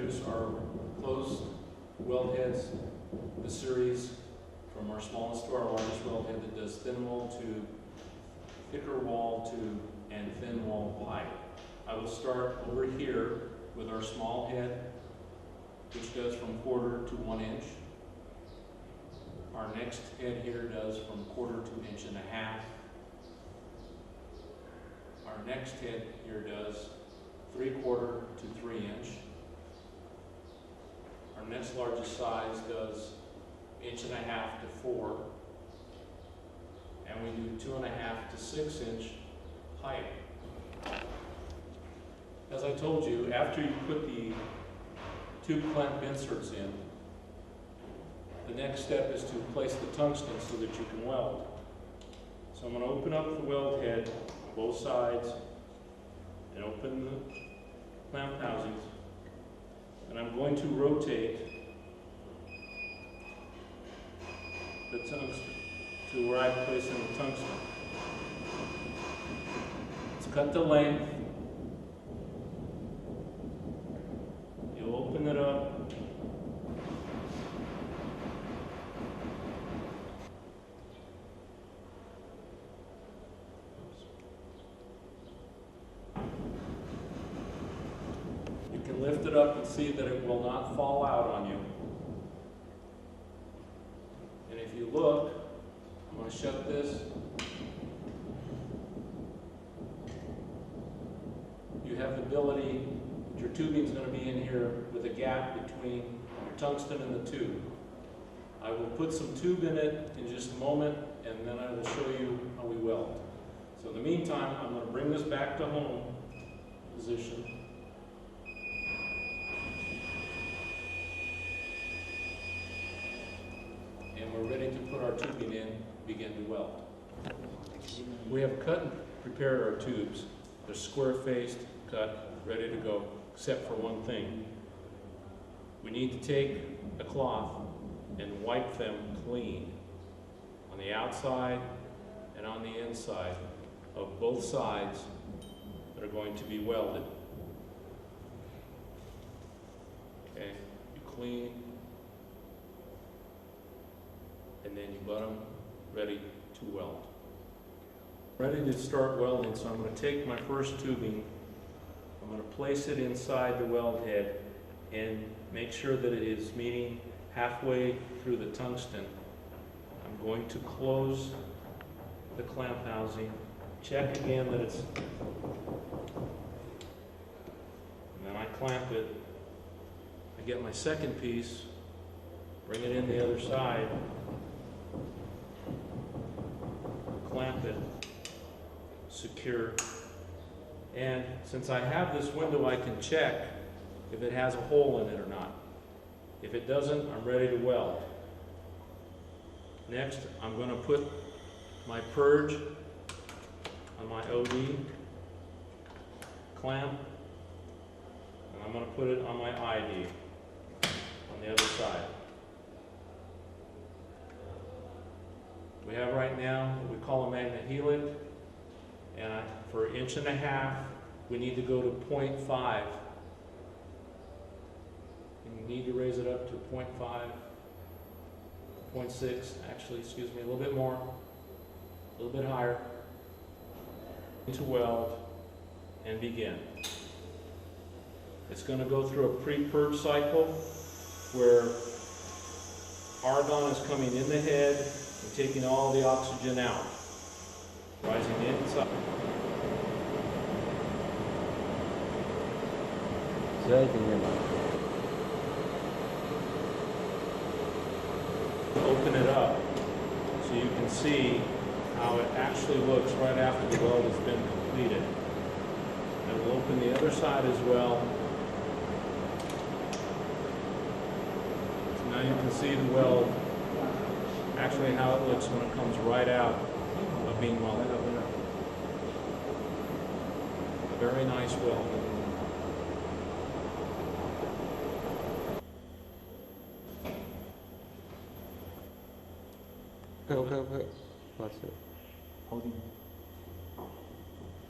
introduce our closed weld heads, the series from our smallest to our largest weld head that does thin wall tube, thicker wall tube, and thin wall pipe. I will start over here with our small head, which does from 1/4 to 1 inch. Our next head here does from 1/4 to 1.5 inches. Our next head here does 3/4 to 3 inch. Our next largest size does 1.5 to 4. And we do 2.5 to 6 inch pipe. As I told you, after you put the tube clamp inserts in, the next step is to place the tungsten so that you can weld. So I'm going to open up the weld head on both sides and open the clamp housings, and I'm going to rotate the tungsten to where I place in the tungsten. Let's cut the length. You'll open it up. You can lift it up and see that it will not fall out on you. And if you look, I'm going to shut this. You have the ability, your tubing is going to be in here with a gap between your tungsten and the tube. I will put some tube in it in just a moment, and then I will show you how we weld. So in the meantime, I'm going to bring this back to home position. And we're ready to put our tubing in, begin to weld. We have cut and prepared our tubes. They're square-faced, cut, ready to go, except for one thing. We need to take a cloth and wipe them clean on the outside and on the inside of both sides that are going to be welded. Okay, you clean, and then you got them ready to weld. Ready to start welding, so I'm going to take my first tubing, I'm going to place it inside the weld head and make sure that it is meeting halfway through the tungsten. I'm going to close the clamp housing, check again that it's, and then I clamp it. I get my second piece, bring it in the other side, clamp it, secure, and since I have this window, I can check if it has a hole in it or not. If it doesn't, I'm ready to weld. Next, I'm going to put my purge on my OD clamp, and I'm going to put it on my ID on the other side. We have right now what we call a magnet helix, and for 1.5 inches, we need to go to 0.5. And you need to raise it up to 0.5, 0.6, actually, excuse me, a little bit more, a little bit higher, to weld and begin. It's going to go through a pre-purge cycle where argon is coming in the head and taking all the oxygen out, rising inside. Open it up so you can see how it actually looks right after the weld has been completed. And we'll open the other side as well. So now you can see the weld, actually how it looks when it comes right out of being welded. A very nice weld. Okay. Watch it.